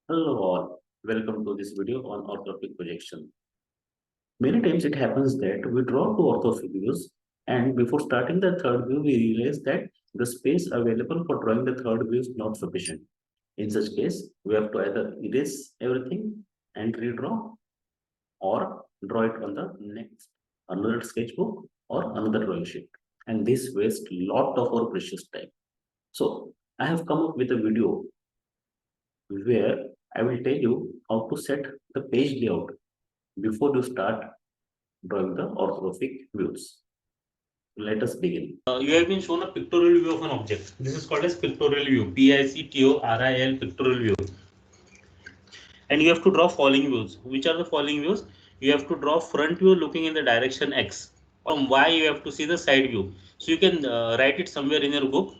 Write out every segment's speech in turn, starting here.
Hello all, welcome to this video on orthographic projection. Many times it happens that we draw two orthographic views and before starting the third view we realize that the space available for drawing the third view is not sufficient. In such case, we have to either erase everything and redraw or draw it on the next another sketchbook or another drawing sheet. And this wastes lot of our precious time. So I have come up with a video where I will tell you how to set the page layout before you start drawing the orthographic views. Let us begin. You have been shown a pictorial view of an object. This is called as pictorial view. Pictorial pictorial view. And you have to draw following views. Which are the following views? You have to draw front view looking in the direction X. From Y you have to see the side view. So you can write it somewhere in your book.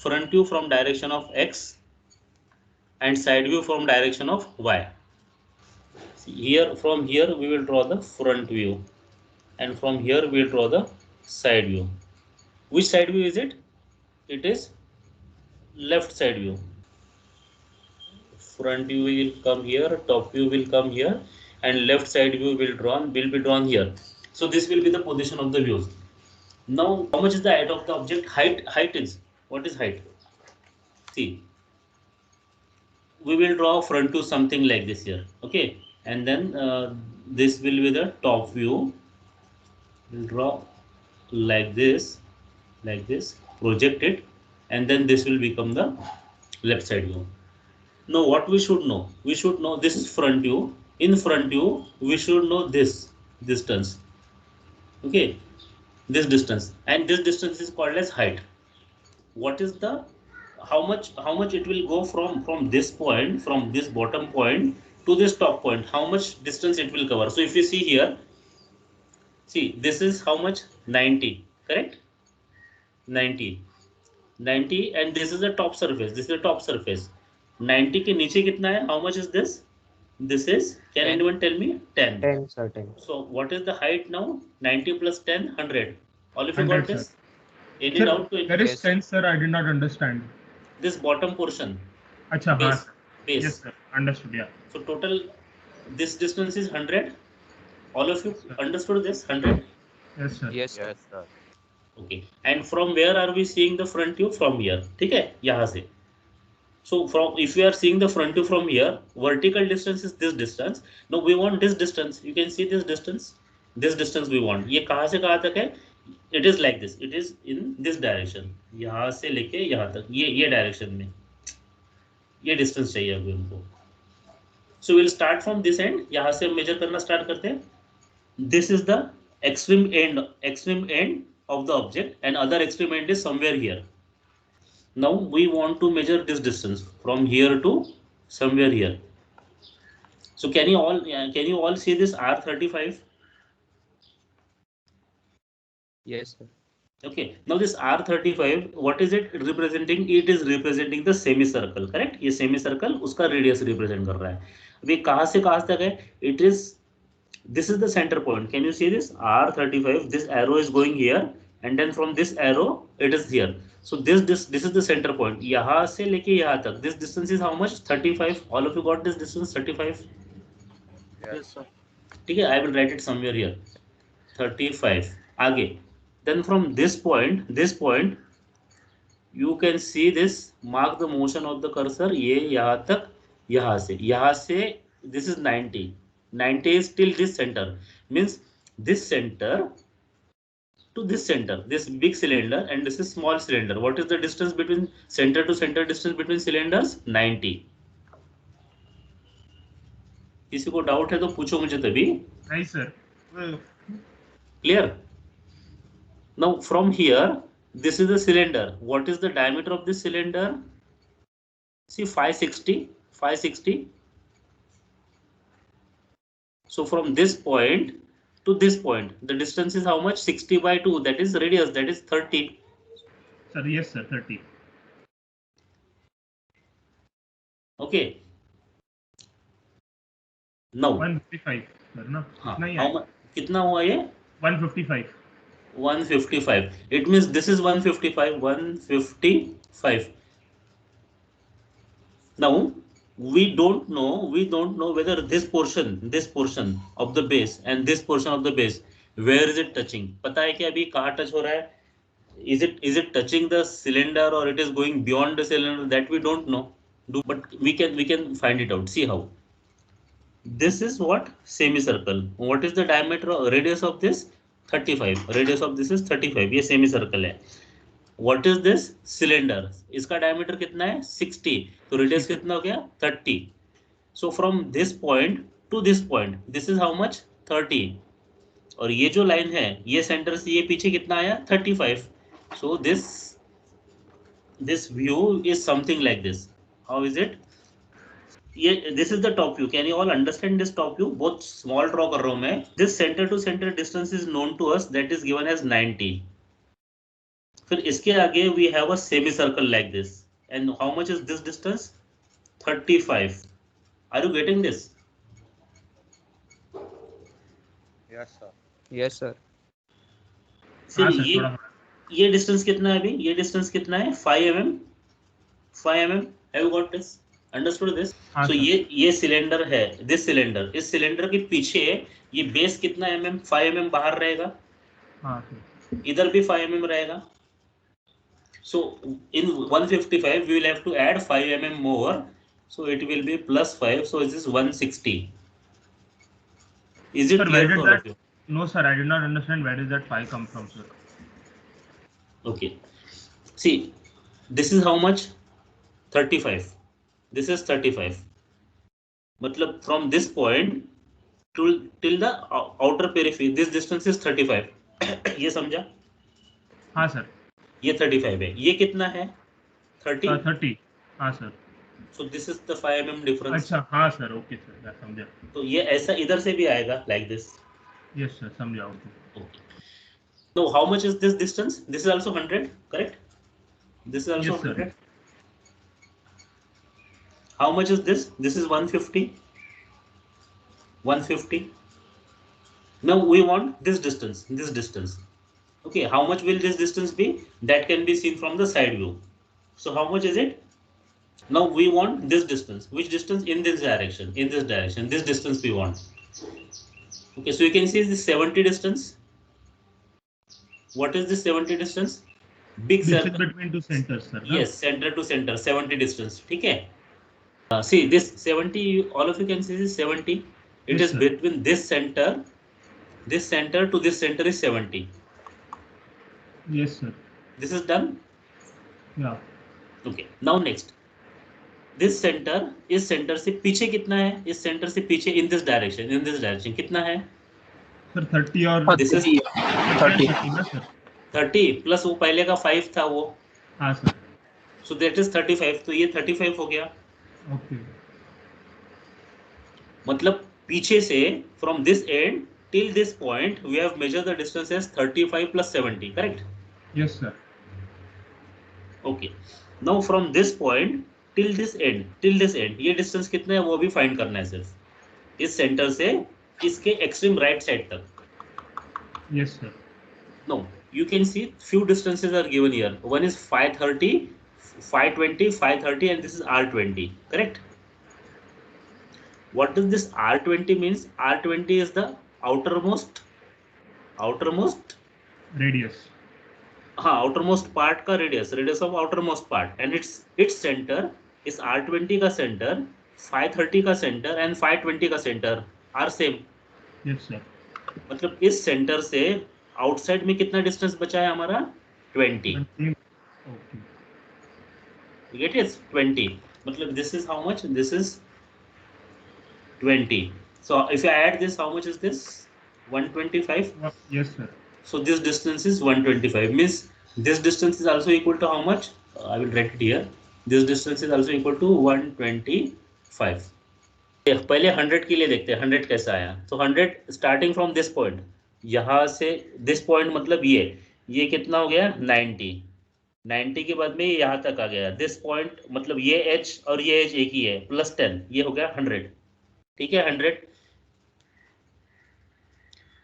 Front view from direction of X and side view from direction of Y. See, here from here we will draw the front view, and from here we will draw the side view. Which side view is it? It is left side view. Front view will come here, top view will come here, and left side view will be drawn here. So this will be the position of the views. Now, how much is the height of the object? Height is, what is height? See, we will draw front view something like this here, okay, and then this will be the top view. We'll draw like this, project it, and then this will become the left side view. Now what we should know? We should know this is front view. In front view, we should know this distance. Okay, this distance, and this distance is called as height. What is the how much it will go from this point, from this bottom point to this top point? How much distance it will cover? So if you see here, see this is how much? 90, correct? 90, and this is the top surface. This is the top surface. 90 के नीचे कितना है? How much is this? This is, can 10. anyone tell me? 10. 10, sir, 10. So what is the height now? 90 plus 10, 100. All of you 100, got this? sir. Any Sir, doubt to there is Yes. 10, sir. I did not understand. this bottom portion? Acha, हाँ, Base. sir. Base. Yes, sir. Understood. Yeah. So total, this distance is 100. All of you Sir. understood this? 100. Yes, sir. Yes, sir. Okay. And from where are we seeing the front view? From here. ठीक है? यहाँ से. So from, if we are seeing the front view from here, vertical distance is this distance. Now we want this distance. You can see this distance. This distance we want. ये कहाँ से कहाँ तक है? It is like this. It is in this direction. यहाँ से लेके यहाँ तक. ये direction में. ये distance चाहिए अभी उनको. So we'll start from this end. यहाँ से measure करना start करते हैं. This is the extreme end of the object, and other extreme end is somewhere here. Now we want to measure this distance from here to somewhere here. So can you all see this R35? Yes, sir. Okay. Now this R35, what is it representing? It is representing the semicircle, correct? ये semicircle उसका radius represent कर रहा है. अभी कहाँ से कहाँ तक है? It is, this is the center point. Can you see this? R35. This arrow is going here, and then from this arrow it is here. So this is the center point. यहाँ से लेके यहाँ तक. This distance is how much? 35. All of you got this distance? 35. Yes, sir. ठीक है. I will write it somewhere here. 35. आगे. Then from this point, you can see this. Mark the motion of the cursor. ये यहाँ तक, यहाँ से. This is 90. 90 is till this center. Means this center to this center, this big cylinder, and this is small cylinder. What is the distance between center to center? Distance between cylinders? 90. किसी को doubt है तो पूछो मुझे तभी. Right, sir. Clear? Now from here, this is the cylinder. What is the diameter of this cylinder? See, 560. So from this point to this point, the distance is how much? 60 by 2. That is radius. That is 30. Sir, yes, sir. 30. Okay. Now 155. Sir, no? हाँ, नहीं है. कितना हुआ ये? 155. 155. It means this is 155. 155. Now we don't know whether this portion of the base and this portion of the base, where is it touching, पता है कि अभी कहाँ टच हो रहा है, is it touching the cylinder or it is going beyond the cylinder, that we don't know, but we can find it out. See how this is what semicircle, what is the diameter or radius of this, 35, radius of this is 35, ये semicircle है. What is this cylinder, इसका diameter कितना है 60, तो radius कितना हो गया 30. So from this point to this point, this is how much 30, और ये जो लाइन है ये सेंटर से ये पीछे कितना आया 35. So this view is something like this. How is it? ये this is the top view. Can you all understand this top view? बहुत small draw कर रहा हूँ मैं. This center to center distance is known to us, that is given as 90. फिर इसके आगे we have a semicircle like this, and how much is this distance? 35. Are you getting this? Yes, sir. Yes, sir. See, हाँ sir थोड़ा ये distance कितना है अभी? ये distance कितना है? 5 mm. 5 mm. Have you got this? Understood this? हाँ So सर ये सिलेंडर है, this cylinder, इस सिलेंडर के पीछे ये बेस कितना mm? 5 mm बाहर रहेगा, हाँ सर इधर भी 5 mm रहेगा. So in 155 we will have to add 5 mm more, so it will be plus 5, so this is 160. Is it Sir, clear where to did all of that- you? no sir, I did not understand where does that 5 come from, sir. Okay, see, this is how much? 35. This is 35. मतलब from this point till the outer periphery, this distance is 35. ये समझा? हाँ sir ये 35 है, ये कितना है 30. 30 हाँ sir. So this is the 5 mm difference. अच्छा हाँ सर ओके सर मैं समझा. तो ये ऐसा इधर से भी आएगा like this. यस सर समझा okay. Okay. So how much is this distance? This is also 100, correct? This is also Yes, sir. 100. How much is this? This is 150. 150. Now we want this distance, this distance. Okay, how much will this distance be? That can be seen from the side view. So how much is it? Now we want this distance. Which distance? In this direction, in this direction, this distance we want. Okay, so you can see this 70 distance. What is this 70 distance? Big This is circle. between two centers sir. ना? Yes, center to center, 70 distance. ठीक है? See this 70, all of you can see this 70. It Yes, is sir. between this center to this center is 70. Yes sir. This is done. Yeah. Okay. Now next, this center, इस center से पीछे कितना है? इस center से पीछे in this direction कितना है? सर 30 और This is 30 ना सर. 30 plus वो पहले का 5 था वो. हाँ सर So that is 35. तो ये 35 हो गया. ओके. मतलब पीछे से from this end till this point we have measured the distance as 35 plus 70, correct? Yes sir. Okay. Now from this point till this end ये distance कितना है वो भी find करना है सिर्फ इस center से इसके extreme right side तक. Yes sir. No, you can see few distances are given here. One is 530, 520, 530, and this is R20, correct? What does this R20 means? R20 is the outermost radius. हाँ, outermost part का radius of outermost part, and its center is R20 का center, 530 का center and 520 का center are same. Yes sir. मतलब इस center से outside में कितना distance बचा है हमारा 20. ओके. You get it? 20. मतलब this is how much? This is 20. So if I add this, how much is this? 125. Yes sir. So this distance is 125. Means this distance is also equal to how much? I will write it here. This distance is also equal to 125. पहले 100 के लिए देखते हैं 100 कैसा आया. तो 100 starting from this point, यहाँ से this point मतलब ये कितना हो गया 90. 90 के बाद में ये यहाँ तक आ गया. This point मतलब ये h और ये h एक ही है, plus 10, ये हो गया 100. ठीक है 100.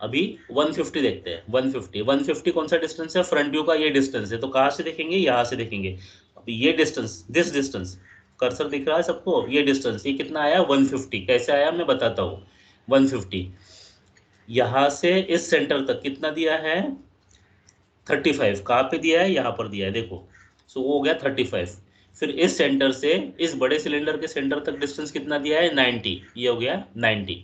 अभी 150 देखते हैं. 150 कौन सा डिस्टेंस है? फ्रंट व्यू का ये डिस्टेंस है. तो कहाँ से देखेंगे? यहाँ से देखेंगे. अभी ये डिस्टेंस, दिस डिस्टेंस कर्सर दिख रहा है सबको? ये डिस्टेंस, ये कितना आया? 150। कैसे आया मैं बताता हूँ। 150 यहाँ से इस सेंटर तक कितना दिया है? 35। कहाँ पे दिया है? यहाँ पर दिया है, देखो। सो वो हो गया 35। फिर इस सेंटर से इस बड़े सिलेंडर के सेंटर तक डिस्टेंस कितना दिया है? 90। ये हो गया 90।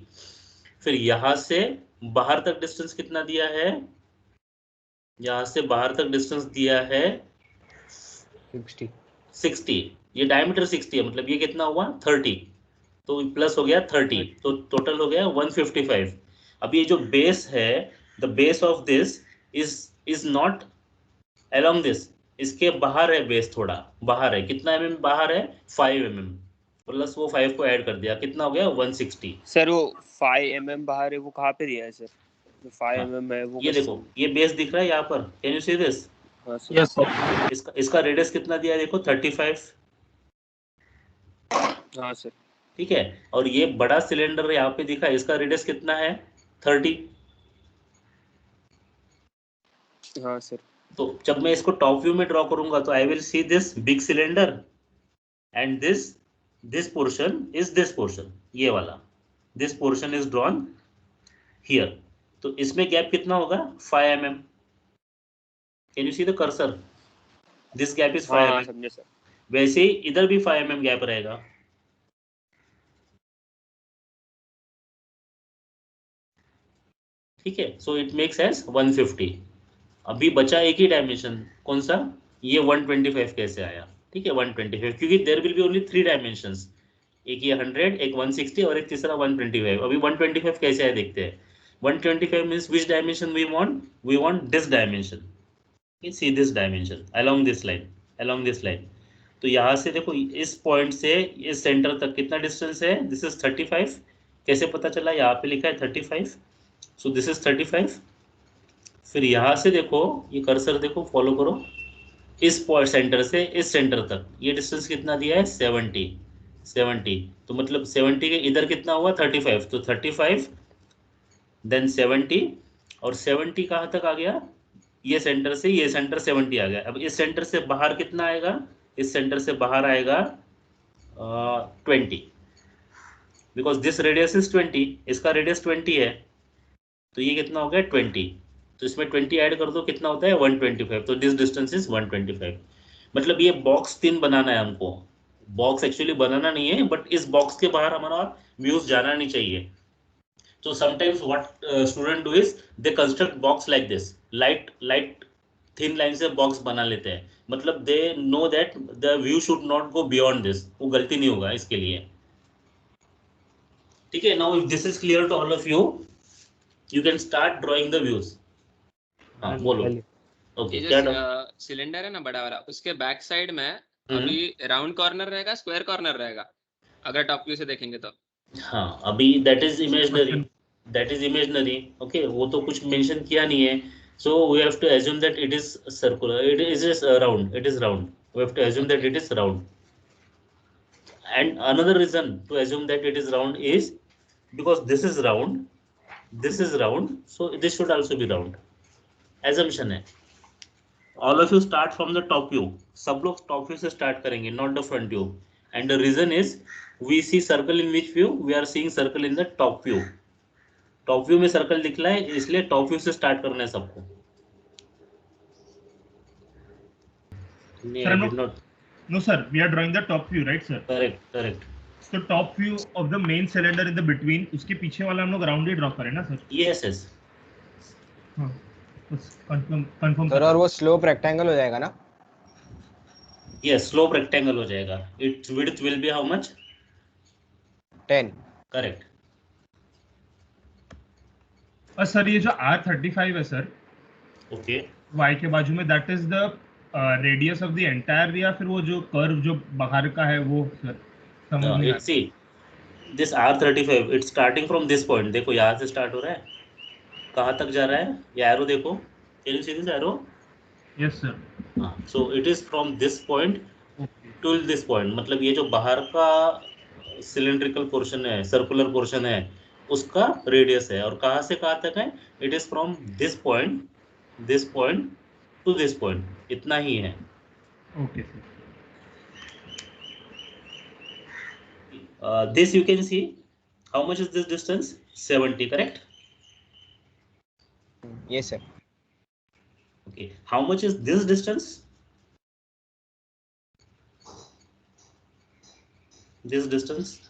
फिर यहाँ से बाहर तक डिस्टेंस कितना दिया है? यहाँ से बाहर तक डिस्टेंस दिया है 60। ये डायमीटर 60 है, मतलब ये कितना हुआ? 30। तो प्लस हो गया 30, तो टोटल हो गया 155। अब ये जो बेस है, the base of this is not along this, इसके बाहर है बेस, थोड़ा बाहर है। कितना बाहर है? 5 प्लस वो 5 को ऐड कर दिया, कितना हो गया? 160। सर वो 5 mm बाहर है, वो कहाँ पे दिया है सर? जो 5 हाँ, mm है वो ये देखो, ये बेस दिख रहा है यहाँ पर, कैन यू सी दिस? हाँ सर। Yes, sir. इसका रेडियस कितना दिया है? देखो 35। हाँ सर। ठीक है, और ये बड़ा सिलेंडर यहाँ पे दिखा, इसका रेडियस कितना है? 30। हाँ सर। तो जब मैं इसको टॉप व्यू में ड्रॉ करूंगा तो I will see this big cylinder and this portion is this portion, ये वाला, this portion is drawn here. तो इसमें गैप कितना होगा? 5 mm। Can you see the cursor? This gap is 5 हाँ हाँ mm। समझे सर। वैसे ही इधर भी 5 mm गैप रहेगा। ठीक है, सो इट मेक्स एज 150। अभी बचा एक ही डायमेंशन, कौन सा? ये 125 कैसे आया? ठीक है, 125, क्योंकि there will be only 3 dimensions, एक ये 100, एक 160 और एक तीसरा 125। अभी 125 कैसे आया देखते हैं। 125 means which dimension we want this dimension. you see this dimension along this line। तो यहाँ से देखो, इस पॉइंट से इस सेंटर तक कितना डिस्टेंस है? This is 35। कैसे पता चला? यहाँ पे लिखा है 35, सो दिस इज 35। फिर यहाँ से देखो, ये कर्सर देखो, फॉलो करो, इस पॉइंट सेंटर से इस सेंटर तक ये डिस्टेंस कितना दिया है? 70। तो मतलब 70 के इधर कितना हुआ? 35। तो 35 देन 70, और 70 कहाँ तक आ गया? ये सेंटर से ये सेंटर 70 आ गया। अब इस सेंटर से बाहर कितना आएगा? इस सेंटर से बाहर आएगा 20, बिकॉज दिस रेडियस इज 20, इसका रेडियस 20 है। तो ये कितना हो गया? 20। तो इसमें 20 ऐड कर दो, कितना होता है? 125। तो दिस डिस्टेंस इज 125। मतलब ये बॉक्स 3 बनाना है हमको। बॉक्स एक्चुअली बनाना नहीं है, बट इस बॉक्स के बाहर हमारा व्यूज जाना नहीं चाहिए। So sometimes what student do is they construct box like this, light thin line से box बना लेते हैं, मतलब they know that the view should not go beyond this। वो गलती नहीं होगा इसके लिए। ठीक है, now if this is clear to all of you, you can start drawing the views। हाँ बोलो। ओके, ये क्या जो doubt? सिलेंडर है ना बड़ा वाला, उसके बैक साइड में अभी राउंड कॉर्नर रहेगा, स्क्वायर कॉर्नर रहेगा, अगर टॉप व्यू से देखेंगे तो। हाँ, अभी that is imaginary। ओके, वो तो कुछ मेंशन किया नहीं है। So we have to assume that it is circular, it is round, we have to assume that it is round। And another reason to assume that it is round is because this is round, so this should also be round। assumption है। all of you start from the top view, सब लोग top view से start करेंगे, not the front view। and the reason is we see circle in which view? We are seeing circle in the top view। Top view में circle दिख रहा है, इसलिए top view से स्टार्ट करना है सबको। Sir, no, sir. We are drawing the top view, right, sir? Correct. So top view of the main cylinder in the between, उसके पीछे वाला हम लोग राउंड ही ड्रॉ करें ना सर? यस। हाँ, बस कंफर्म सर और वो स्लोप रेक्टेंगल हो जाएगा ना? यस, स्लोप रेक्टेंगल हो जाएगा। It's width will be how much? 10। Correct. और सर ये जो R35 है सर, ओके, Y के बाजू में, that is the radius of the entire, या फिर वो जो कर्व जो बाहर का है वो सर समझ नहीं see this R35 it's starting from this point. देखो यहाँ से स्टार्ट हो रहा है, कहाँ तक जा रहा है? ये एरो देखो, can you see this arrow? Yes sir. हाँ, so it is from this point to this point, मतलब ये जो बाहर का सिलेंड्रिकल पोर्शन है, सर्कुलर पोर्शन है, उसका रेडियस है। और कहाँ से कहाँ तक है? It is from this point to this point, इतना ही है। Okay sir. This you can see, how much is this distance? 70, correct? Yes, sir. Okay, how much is this distance? This distance,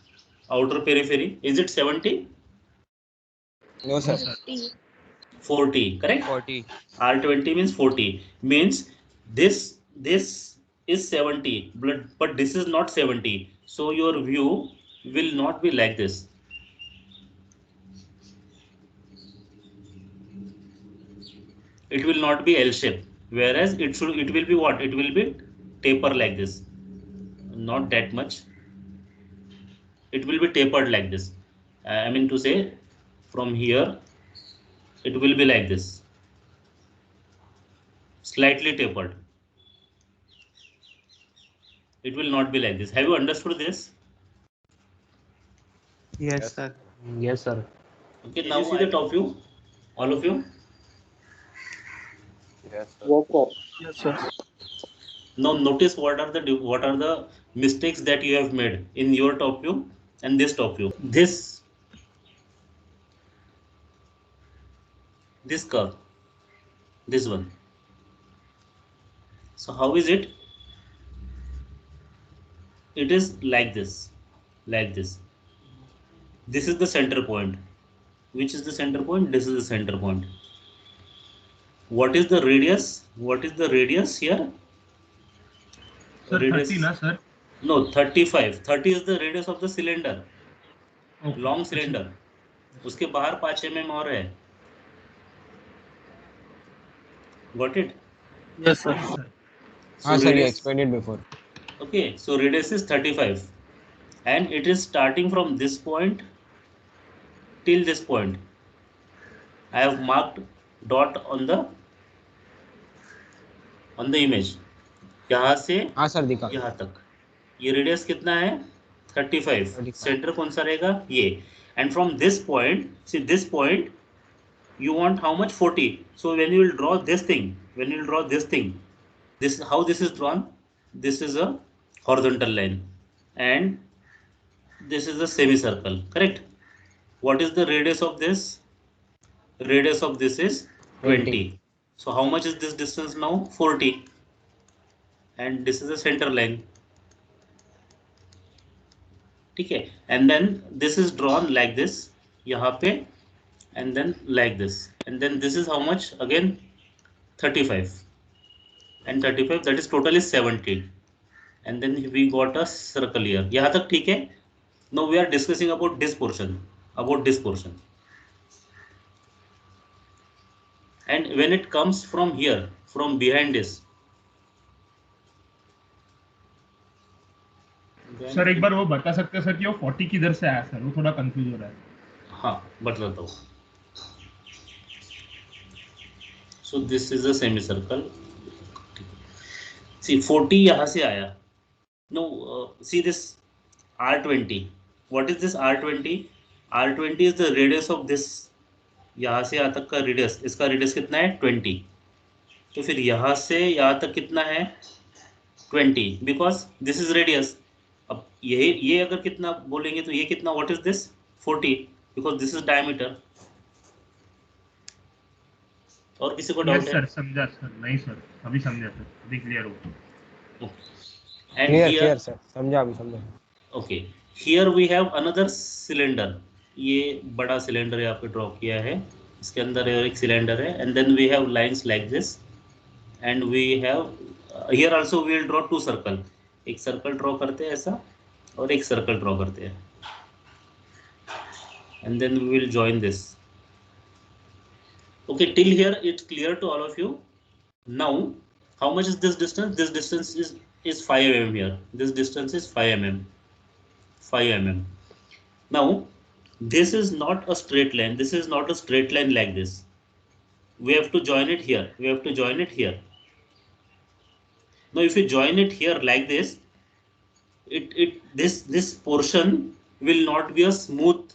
outer periphery, is it 70? No, sir. 40, correct? 40. R20 means 40, means this is 70, but this is not 70. So your view will not be like this. It will not be L shape, whereas it will be what? It will be taper like this. Not that much. It will be tapered like this. I mean to say, from here, it will be like this. Slightly tapered. It will not be like this. Have you understood this? Yes, sir. Yes, sir. Okay, now you see the top view, all of you. Yes, sir. Now notice what are the mistakes that you have made in your top view and this top view. This curve, this one. So how is it? It is like this, like this. This is the center point. Which is the center point? This is the center point. What is the radius? What is the radius here? Sir, Radius. 30 na sir? No, 35. 30 is the radius of the cylinder. Okay. Long cylinder. उसके बाहर 5 mm और है. Got it? Yes, sir. Yes, sir. So sir, you radius, explained it before. okay, so radius is 35 and it is starting from this point till this point. I have marked dot on the image. यहाँ से हाँ sir दिखा. यहाँ तक ये radius कितना है? 35. 35. Centre कौन सा रहेगा? ये. And from this point, see this point, you want how much? 40. So when you will draw this thing, this how this is drawn? This is a horizontal line and this is a semicircle, correct? What is the radius of this? Radius of this is 20. So how much is this distance now? 40. And this is the center line. Okay, and then this is drawn like this, यहाँ पे, and then like this, and then this is how much again? 35, and 35, that is totally 70, and then we got a circle here. यहाँ तक ठीक है? Now we are discussing about this portion, and when it comes from here, from behind this. Sir एक बार वो बता सकते हैं sir कि वो 40 किधर से आया सर? वो थोड़ा कंफ्यूज हो रहा है. हाँ, बतलाता हूँ. So this is a semicircle. See 40 यहाँ से आया. Now see this R20. What is this R20? R20 is the radius of this. यहाँ से यहाँ तक का रेडियस, इसका रेडियस कितना है? 20. तो फिर यहाँ से यहाँ तक कितना है? 20. Because this is radius. अब ये अगर कितना बोलेंगे तो ये कितना? What is this? 40. Because this is diameter. और किसी को डाउट है? सर समझा सर. नहीं सर, अभी समझा सर, अभी क्लियर हो. And here, sir. समझा अभी समझा. okay, here we have another cylinder. ये बड़ा सिलेंडर यहाँ पे ड्रॉ किया है. इसके अंदर एक सिलेंडर है. And then we have lines like this. And we have here also we will draw two circle. एक सर्कल ड्रॉ करते हैं ऐसा और एक सर्कल ड्रॉ करते हैं. And then we will join this. Okay, till here it's clear to all of you. Now, how much is this distance? This distance is 5 mm here. This distance is 5 mm. 5 mm. Now, this is not a straight line. This is not a straight line like this. We have to join it here. We have to join it here. Now, if you join it here like this, this portion will not be a smooth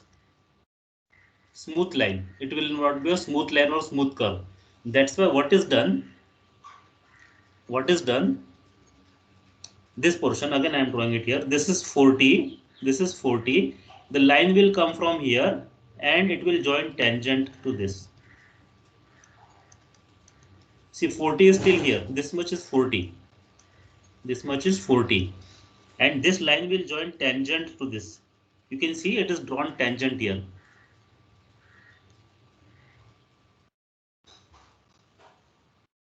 line. It will not be a smooth line or smooth curve. That's why what is done? This portion, again I am drawing it here. This is 40. This is 40. The line will come from here and it will join tangent to this. See, 40 is still here. This much is 40. This much is 40. And this line will join tangent to this. You can see it is drawn tangent here.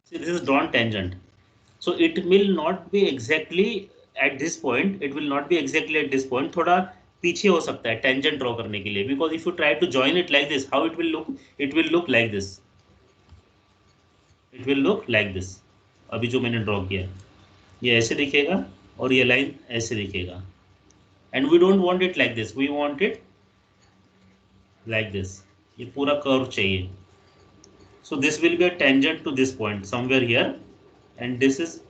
See, this is drawn tangent. So it will not be exactly at this point. It will not be exactly at this point. थोड़ा पीछे हो सकता है tangent draw करने के लिए. Because if you try to join it like this, how it will look? It will look like this. It will look like this. अभी जो मैंने draw किया, ये ऐसे दिखेगा और ये line ऐसे दिखेगा. And we don't want it like this. We want it like this. ये पूरा curve चाहिए. So this will be a tangent to this point somewhere here, and this is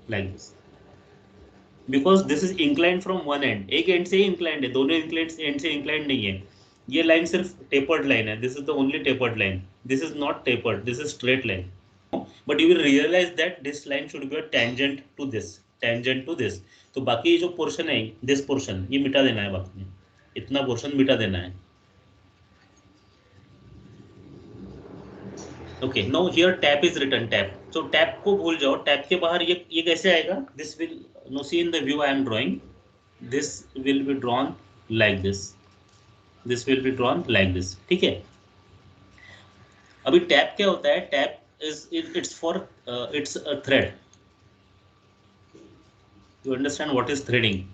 like this. Because this is inclined from one end. एक end से ही inclined है, दोनों end से inclined नहीं है. ये line सिर्फ tapered line है. This is the only tapered line. This is not tapered. This is straight line. But you will realize that this line should be a tangent to this. Tangent to this. तो बाकी जो portion है, this portion, ये मिटा देना है बाकी में. इतना portion मिटा देना है. Okay, now here tap is written, tap. So tap को भूल जाओ, tap के बाहर ये कैसे आएगा? This will, no, see in the view I am drawing. This will be drawn like this. This will be drawn like this. ठीक है? अभी tap क्या होता है? Tap is it's for it's a thread. You understand what is threading?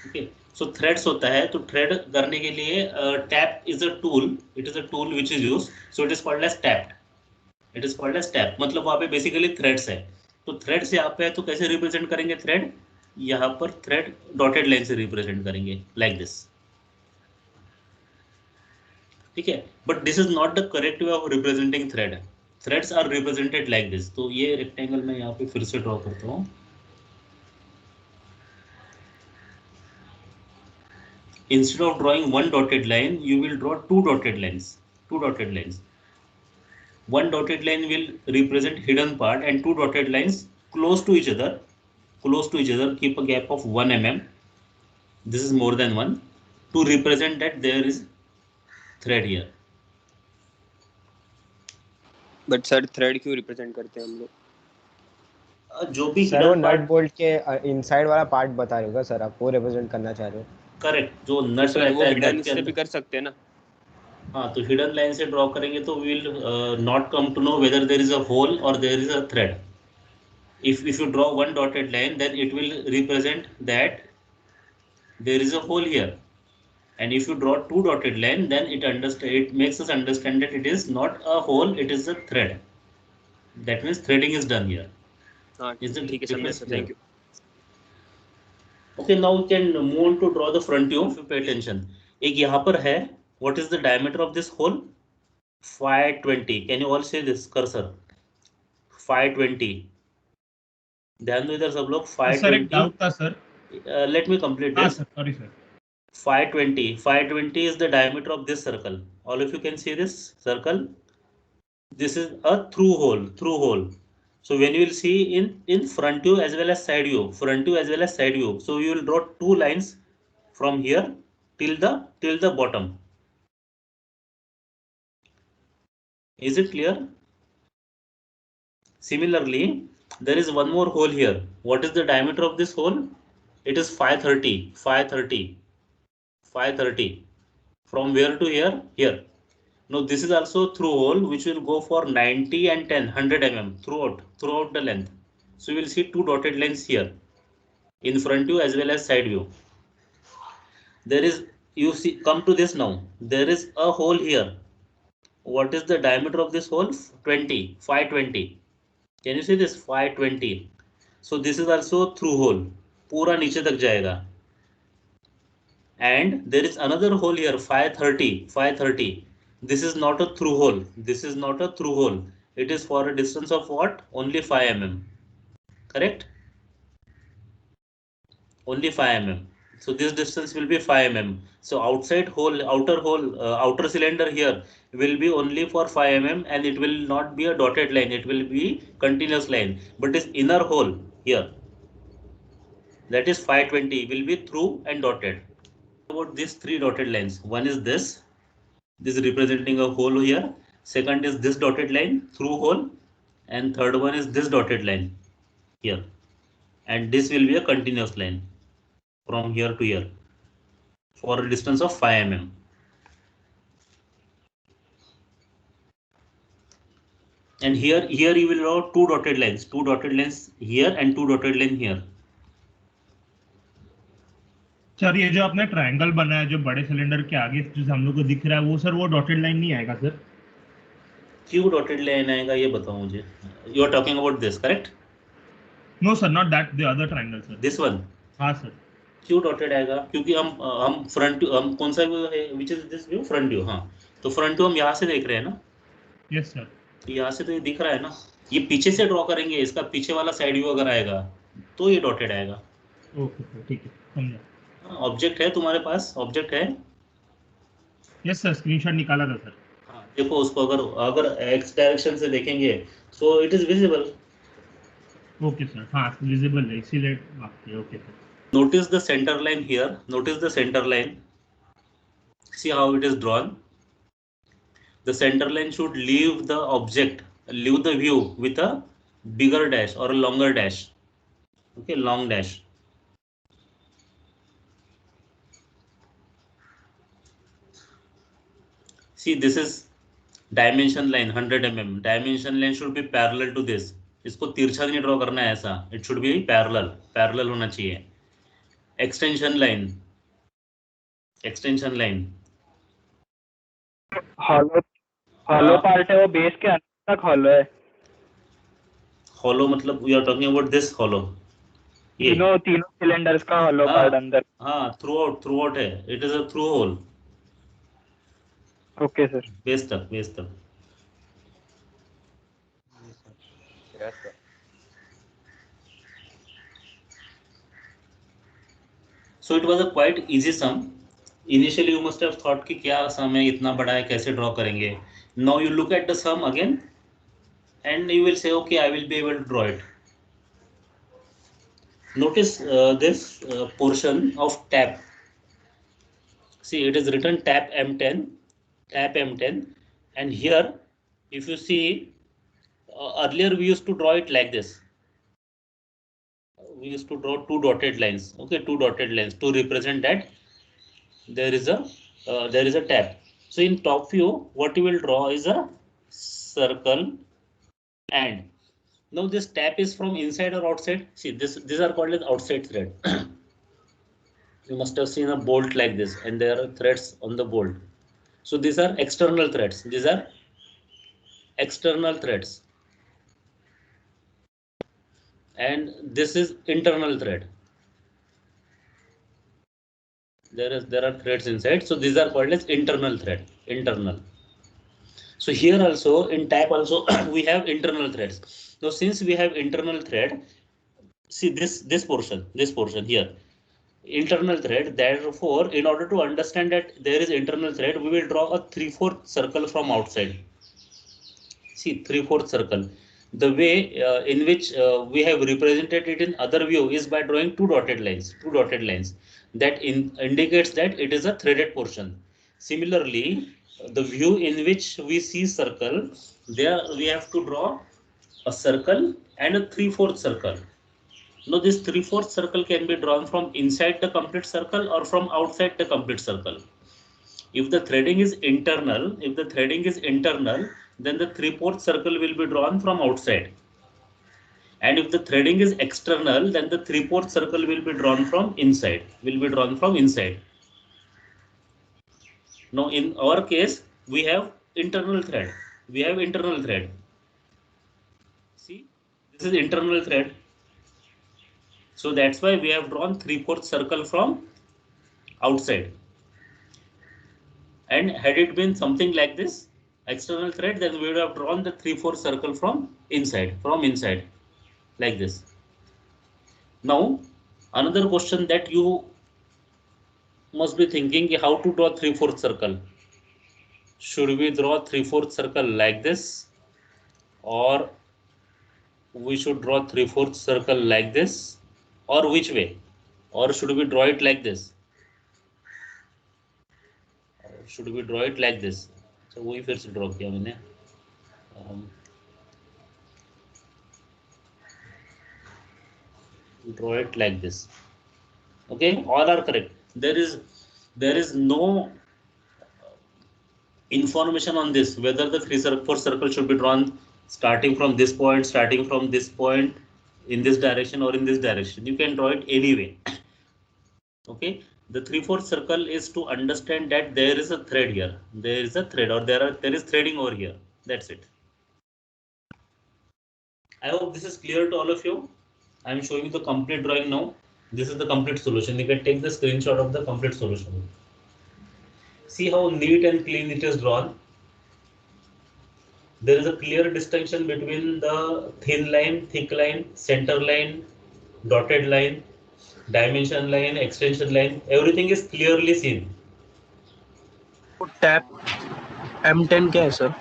Okay. So threads होता है, तो thread करने के लिए tap is a tool. It is a tool which is used. So it is called as tapped. It is called as tap. मतलब वहाँ पे basically threads है. तो थ्रेड्स यहाँ पे है, तो कैसे रिप्रेजेंट करेंगे थ्रेड? यहाँ पर थ्रेड डॉटेड लाइन से रिप्रेजेंट करेंगे लाइक दिस. ठीक है, but this is not the correct way of representing thread. Threads are represented like this. तो ये रेक्टेंगल में यहाँ पे फिर से ड्रॉ करता हूँ. Instead of drawing one dotted line, you will draw two dotted lines. Two dotted lines. One dotted line will represent hidden part and two dotted lines close to each other. Close to each other, keep a gap of 1 mm. This is more than 1 to represent that there is thread here. But sir thread क्यों represent करते हैं हम लोग? जो भी sir वो nut bolt के inside वाला पार्ट बता रहे हो सर, आप वो रिप्रेजेंट करना चाह रहे हो? करेक्ट, जो नट सर वो रहता है हिडन से भी कर सकते हैं ना. हाँ, तो हिडन लाइन से ड्रॉ करेंगे तो we will not come to know whether there is a hole और there is a thread. if you draw one dotted line, then it will represent that there is a hole here, and if you draw two dotted line, then it makes us understand that it is not a hole, it is a thread. That means threading is done here. Is the ठीक है sir, thank you. Okay, now we can move on to draw the front view. If you pay attention, एक यहाँ पर है, what is the diameter of this hole? 520. Can you all see this cursor? 520. ध्यान दो इधर सब लोग. 520. Sir एक डाउट था सर. Let me complete हाँ this. Sir, sorry sir. 520 is the diameter of this circle. All of you can see this circle. This is a through hole. So when you will see in front view as well as side view, so you will draw two lines from here till the bottom. Is it clear? Similarly, there is one more hole here. What is the diameter of this hole? It is 530. From where to here? Here. Now this is also through hole which will go for 90 and 10, 100 mm throughout the length. So you will see two dotted lines here in front view as well as side view. There is, you see, come to this now. There is a hole here. What is the diameter of this hole? 520. Can you see this? 520. So this is also through hole. पूरा नीचे तक जाएगा. And there is another hole here, 530. This is not a through hole. It is for a distance of what? Only 5 mm. Correct? Only 5 mm. So this distance will be 5 mm. So outer cylinder here will be only for 5 mm, and it will not be a dotted line. It will be continuous line. But this inner hole here, that is 520, will be through and dotted. about these three dotted lines. One is this is representing a hole here. Second is this dotted line through hole, and third one is this dotted line here. And this will be a continuous line from here to here for a distance of 5 mm. And here you will draw two dotted lines here and two dotted line here. Sir ये जो आपने triangle बनाया जो बड़े cylinder के आगे जो हम लोग को दिख रहा है वो सर वो डॉटेड लाइन नहीं आएगा सर? क्यों डॉटेड लाइन आएगा ये बताओ मुझे. You are talking about this, correct? No sir, not that, the other triangle sir. This one. हाँ सर. क्यों डॉटेड आएगा? क्योंकि हम फ्रंट हम कौन सा व्यू है, which is this view? Front view. हाँ, तो फ्रंट व्यू हम यहाँ से देख रहे हैं ना. Yes sir. यहाँ से तो ये दिख रहा है ना. ये पीछे से ड्रॉ करेंगे, इसका पीछे वाला साइड व्यू अगर आएगा तो ये डॉटेड आएगा. ओके सर, ठीक है, समझा. ऑब्जेक्ट है तुम्हारे पास, ऑब्जेक्ट है. यस सर, स्क्रीनशॉट निकाला था सर. हाँ, देखो उसको अगर एक्स डायरेक्शन से देखेंगे सो it is visible. Okay sir, हाँ विजिबल है इसीलिए आपके. Okay sir. Notice the center line here. Notice the center line. See how it is drawn. The center line should leave the object, leave the view with a bigger dash or a longer dash. Okay, long dash. See, this is dimension line 100 mm. Dimension line should be parallel to this. इसको तिरछा नहीं draw करना है ऐसा. It should be parallel होना चाहिए. Extension line. Hollow part है वो बेस के अंदर तक हॉलो है. हॉलो मतलब we are talking about this hollow. ये तीनों सिलेंडर्स का हॉलो पार्ट अंदर. हाँ, थ्रू आउट है. It is a through hole. Okay sir. Base तक. Yes sir. So it was a quite easy sum. Initially you must have thought कि क्या sum है, इतना बड़ा है, कैसे draw करेंगे. Now you look at the sum again and you will say okay, I will be able to draw it. Notice this portion of tap. See, it is written tap M10, and here if you see earlier we used to draw it like this. We used to draw two dotted lines. Okay, two dotted lines to represent that there is a tap. So in top view, what you will draw is a circle, and now this tap is from inside or outside. See, these are called as outside thread. You must have seen a bolt like this, and there are threads on the bolt. So these are external threads. And this is internal thread. There are threads inside, so these are called as internal thread. So here also in tap also we have internal threads. Now since we have internal thread, see this portion here, internal thread. Therefore, in order to understand that there is internal thread, we will draw a 3/4 circle from outside. See, 3/4 circle. The way in which we have represented it in other view is by drawing two dotted lines. That indicates that it is a threaded portion. Similarly, the view in which we see circle, there we have to draw a circle and a 3/4 circle. Now this 3/4 circle can be drawn from inside the complete circle or from outside the complete circle. If the threading is internal, then the 3/4 circle will be drawn from outside. And if the threading is external, then the 3/4 circle will be drawn from inside. Now in our case, we have internal thread. See, this is internal thread. So that's why we have drawn 3/4 circle from outside. And had it been something like this, external thread, then we would have drawn the 3/4 circle from inside, like this. Now, another question that you must be thinking, how to draw 3/4 circle. Should we draw 3/4 circle like this, or we should draw 3/4 circle like this, or which way, or should we draw it like this? should we draw it like this? So वही फिर से draw किया मैंने. Draw it like this. Okay, all are correct. There is no information on this whether the 4 circle should be drawn starting from this point, in this direction or in this direction. You can draw it anyway. Okay, the 3/4 circle is to understand that there is a thread here, there is a thread, or there is threading over here. That's it. I hope this is clear to all of you. I am showing you the complete drawing now. This is the complete solution. You can take the screenshot of the complete solution. See how neat and clean it is drawn. There is a clear distinction between the thin line, thick line, center line, dotted line, dimension line, extension line. Everything is clearly seen. Tap M10 क्या है sir?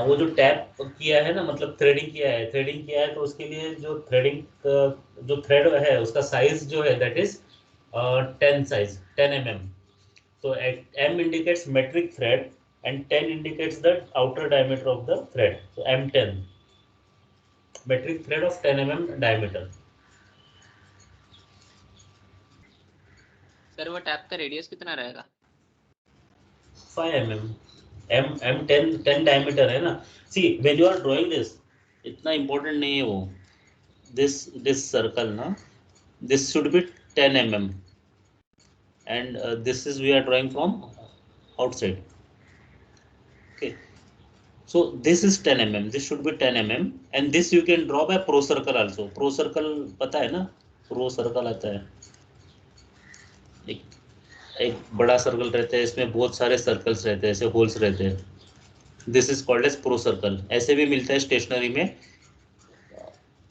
वो जो tap किया है ना, मतलब threading किया है तो उसके लिए जो थ्रेडिंग जो थ्रेड है उसका साइज जो है that is 10 mm. So M indicates metric thread and 10 indicates the outer diameter of the thread. So M10, metric thread of 10 mm diameter. Sir वो टैप का रेडियस कितना रहेगा? 5 mm. M10 diameter है ना. See, when you are drawing this, इतना important नहीं है वो. This circle ना, this should be 10 mm. And this is we are drawing from outside. Okay, so this is 10 mm. This should be 10 mm, and this you can draw by pro circle also. Pro circle पता है ना? Pro circle आता है. एक बड़ा circle रहता है, इसमें बहुत सारे सर्कल्स रहते हैं, ऐसे होल्स रहते हैं. This is called edge pro circle. ऐसे भी मिलता है स्टेशनरी में,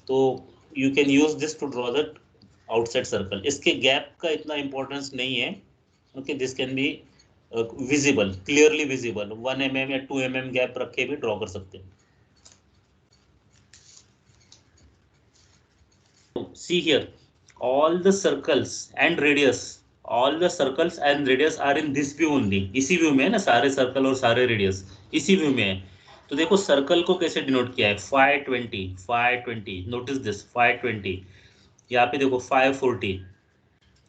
तो you can use this to draw the outside circle. इसके गैप का इतना इंपॉर्टेंस नहीं है. Okay, this can be visible, clearly visible. 1 mm या 2 mm गैप रख के भी ड्रॉ कर सकते हैं. See here, all the circles and radius are in this view only. इसी व्यू में है ना, सारे सर्कल और सारे रेडियस इसी व्यू में है. तो देखो सर्कल को कैसे डिनोट किया है, 520. Notice this 520. यहाँ पे देखो 540.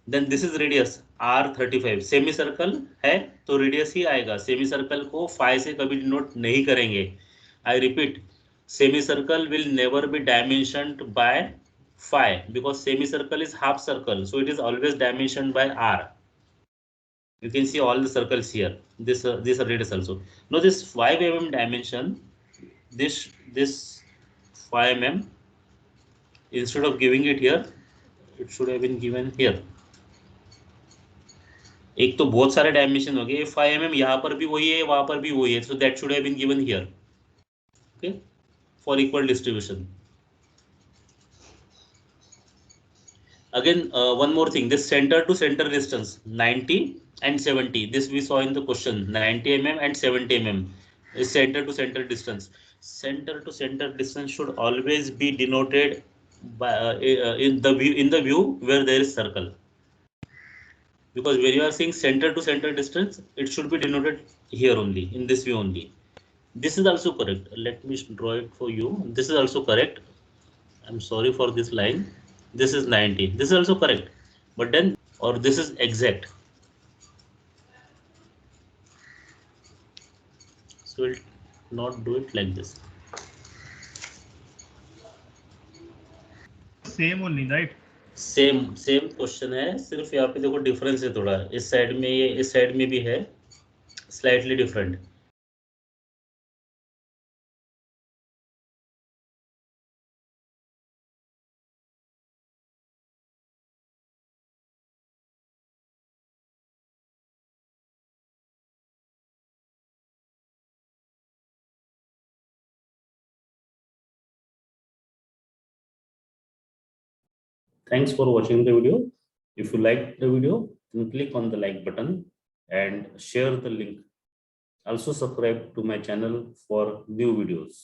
Then this is radius R35. Semi circle है तो रेडियस ही आएगा. सेमी सर्कल को 5 से कभी डिनोट नहीं करेंगे. I repeat, semicircle will never be dimensioned by 5 because semicircle is half circle, so it is always dimensioned by R. You can see all the circles here. This are radius also. Now this 5 mm dimension, this 5 mm, instead of giving it here, it should have been given here. एक तो बहुत सारे dimension हो गए. 5 mm यहाँ पर भी वही है, वहां पर भी वही है, so that should have been given here. Okay, for equal distribution. Again, one more thing, this center to center distance 90 and 70. This we saw in the question. 90 mm and 70 mm is center to center distance. Center to center distance should always be denoted by in the view where there is circle. Because when you are saying center to center distance, it should be denoted here only, in this view only. This is also correct. Let me draw it for you. This is also correct. I'm sorry for this line. This is 90. This is also correct, but then, or this is exact. So we'll not do it like this. Same only, right? Same question है, सिर्फ यहाँ पे देखो difference है थोड़ा. इस side में ये, इस साइड में भी है slightly different. Thanks for watching the video. If you liked the video, then click on the like button and share the link. Also subscribe to my channel for new videos.